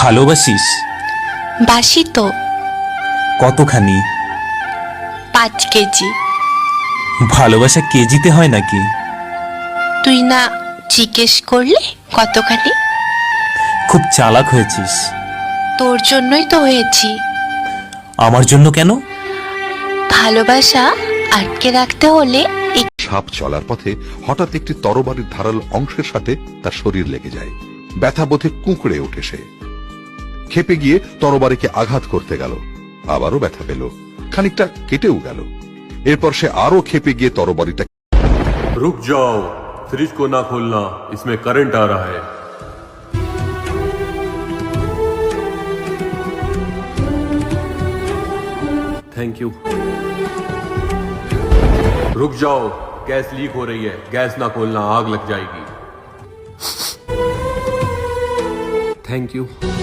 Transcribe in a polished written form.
ভালোবাসিস? বাসি তো। কতখানি? 5 কেজি। ভালোবাসা কেজিতে হয় নাকি? তুই না জিজ্ঞেস করলে কতখানি? খুব চালাক হয়েছিস। তোর জন্যই তো হয়েছি। আমার জন্য কেন? ভালোবাসা আটকে রাখতে হলে সাপ চলার পথে হঠাৎ একটি তরবারির ধারালো অংশের সাথে তার শরীর লেগে যায়। ব্যথা বোধে কুঁকড়ে ওঠে সে। ক্ষেপে গিয়ে তরবারিকে আঘাত করতে গেল, আবারও ব্যথা পেল, খানিকটা কেটেও গেল। এরপর সে আরো ক্ষেপে গিয়ে তরবারিটা रुक जाओ, फ्रिज को ना खोलना, इसमें करंट आ रहा है। Thank you. रुक जाओ, गैस लीक हो रही है, गैस ना खोलना, आग लग जाएगी। Thank you.